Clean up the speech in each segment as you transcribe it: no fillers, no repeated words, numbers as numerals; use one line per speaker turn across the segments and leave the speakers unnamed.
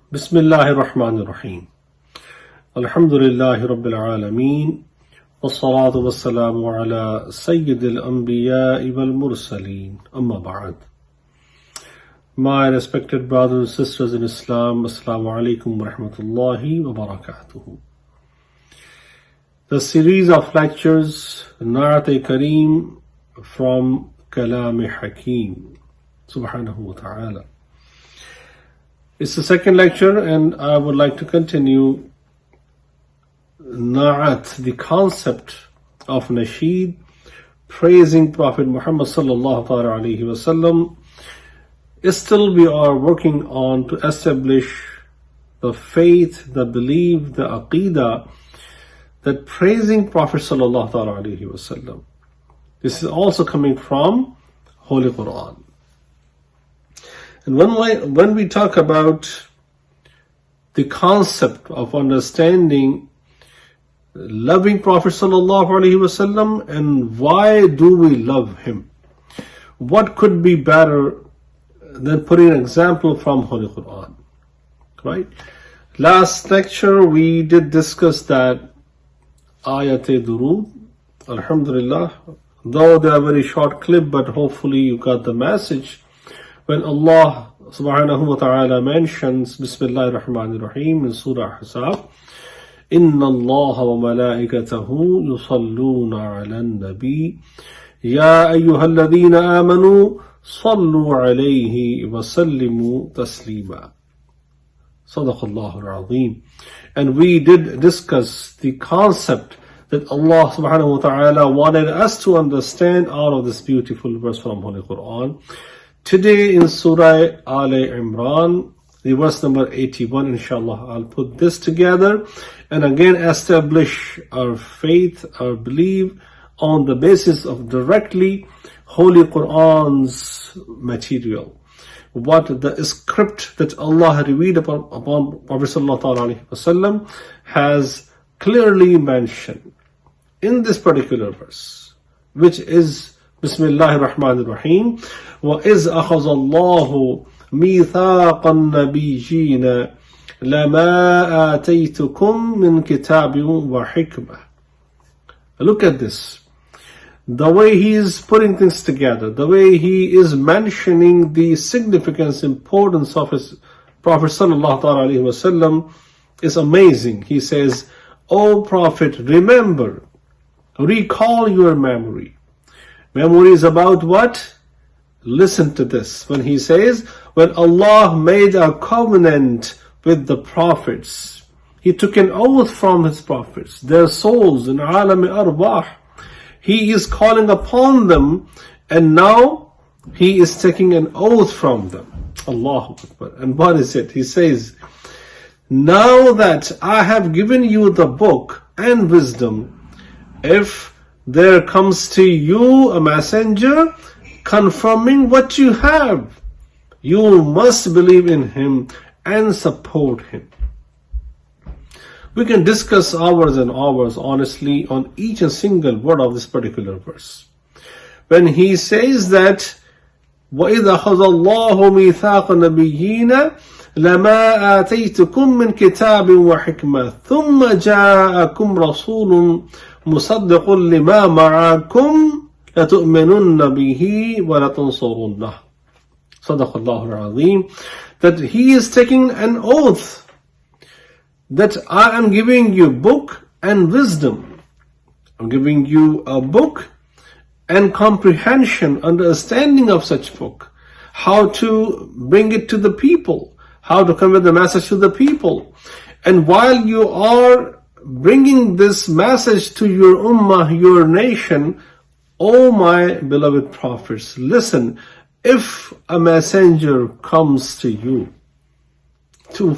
Bismillahir Rahmanir Rahim. Alhamdulillahi Rabbil Alameen. Wassalatu wassalamu ala Sayyidil Anbiya'i wal Mursaleen. Amma ba'd. My respected brothers and sisters in Islam, Assalamu alaikum wa rahmatullahi wa barakatuhu. The series of lectures, Naat Kareem from Kalam Hakeem, Subhanahu wa ta'ala. It's the second lecture, and I would like to continue Naat, the concept of Nasheed, praising Prophet Muhammad sallallahu alaihi wasallam. Still we are working on to establish the faith, the belief, the aqidah that praising Prophet sallallahu alaihi wasallam. This is also coming from Holy Quran. And when we talk about the concept of understanding loving Prophet sallallahu alaihi wasallam and why do we love him, what could be better than putting an example from Holy Quran, right? Last lecture we did discuss that Ayat Durood, Alhamdulillah, though they are very short clip, but hopefully you got the message. When Allah subhanahu wa ta'ala mentions Bismillahir Rahmanir Rahim in Surah Hasan, Inna Allah wa malaikatahu yusalluna ala nabi Ya ayyuhalladhina amanu sallu alayhi wa sallimu taslima. Sadaqallahul Azim. And we did discuss the concept that Allah subhanahu wa ta'ala wanted us to understand out of this beautiful verse from Holy Quran. Today in Surah Al Imran, the verse number 81, inshallah, I'll put this together and again establish our faith, our belief on the basis of directly Holy Quran's material. What the script that Allah revealed upon Prophet sallallahu alaihi wasallam has clearly mentioned in this particular verse, which is Bismillahir Rahmanir Rahim. وَإِذْ أَخَذَ اللَّهُ مِيثَاقَ النَّبِيِّينَ لَمَا آتَيْتُكُم مِّن كِتَابٍ وَحِكْمَةٍ. Look at this. The way he is putting things together, the way he is mentioning the significance, importance of his Prophet sallallahu alaihi wasallam is amazing. He says, O Prophet, remember, recall your memory. Memory is about what? Listen to this. When he says, when Allah made a covenant with the prophets, he took an oath from his prophets, their souls in alam arwah. He is calling upon them, and now he is taking an oath from them. Allahu Akbar. And what is it? He says, now that I have given you the book and wisdom, if there comes to you a messenger confirming what you have, you must believe in him and support him. We can discuss hours and hours honestly on each and single word of this particular verse. When he says that وَإِذَا أَخَذَ اللَّهُ مِيثَاقَ النَّبِيِّينَ لَمَا آتَيْتُكُم مِّن كِتَابٍ وَحِكْمَةٍ ثُمَّ جَاءَكُمْ رَسُولٌ مُصَدِّقٌ لِمَا مَعَكُمْ لَتُؤْمِنُنَّ بِهِ وَلَتَنصُرُنَّهُ. Sadaqallahul Azim. That he is taking an oath that I am giving you book and wisdom. I'm giving you a book and comprehension, understanding of such book, how to bring it to the people, how to convey the message to the people. And while you are bringing this message to your ummah, your nation, O my beloved prophets, listen, if a messenger comes to you to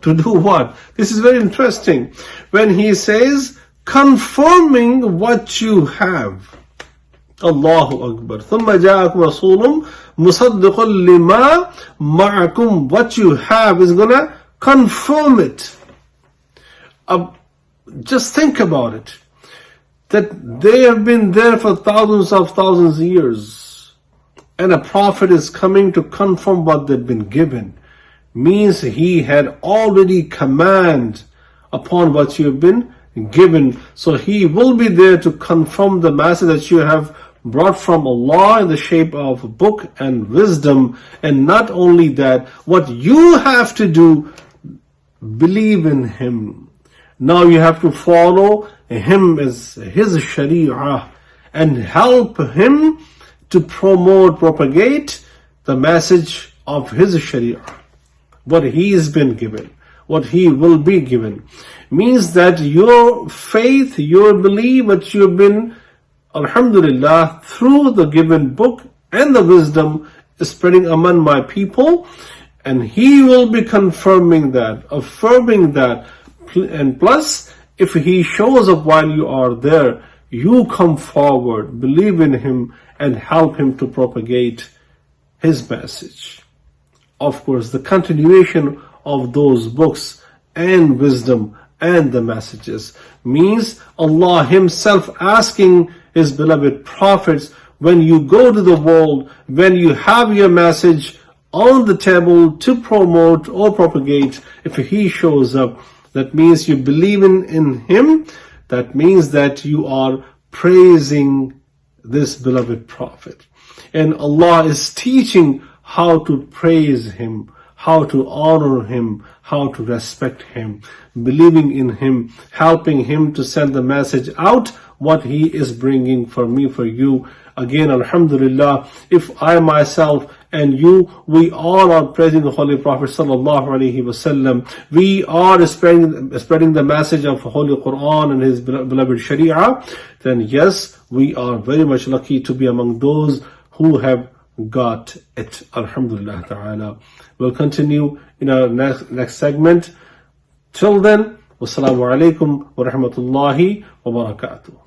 do what? This is very interesting. When he says, confirming what you have. Allahu Akbar. ثُمَّ جَاءَكُمْ رَسُولٌ مُصَدِّقٌ لِمَا مَعَكُمْ. What you have is going to confirm it. Just think about it. That they have been there for thousands of years. And a prophet is coming to confirm what they've been given. means he had already command upon what you have been given. So he will be there to confirm the message that you have brought from Allah in the shape of a book and wisdom. And not only that, what you have to do, believe in him. Now you have to follow him as his sharia and help him to promote, propagate the message of his sharia. What he has been given, what he will be given, means that your faith, your belief, what you've been, alhamdulillah, through the given book and the wisdom is spreading among my people, and he will be confirming that, affirming that. And plus, if he shows up while you are there, you come forward, believe in him, and help him to propagate his message. Of course, the continuation of those books and wisdom and the messages means Allah himself asking his beloved prophets, when you go to the world, when you have your message on the table to promote or propagate, if he shows up, that means you believe in him. That means that you are praising this beloved prophet. And Allah is teaching how to praise him, how to honor him, how to respect him, believing in him, helping him to send the message out, what he is bringing for me, for you. Again, alhamdulillah, if I myself and you, we all are praising the Holy Prophet sallallahu alaihi wasallam. We are spreading the message of Holy Quran and his beloved Sharia. Then yes, we are very much lucky to be among those who have got it. Alhamdulillah ta'ala. We'll continue in our next segment. Till then, wassalamu alaikum wa rahmatullahi wa barakatuh.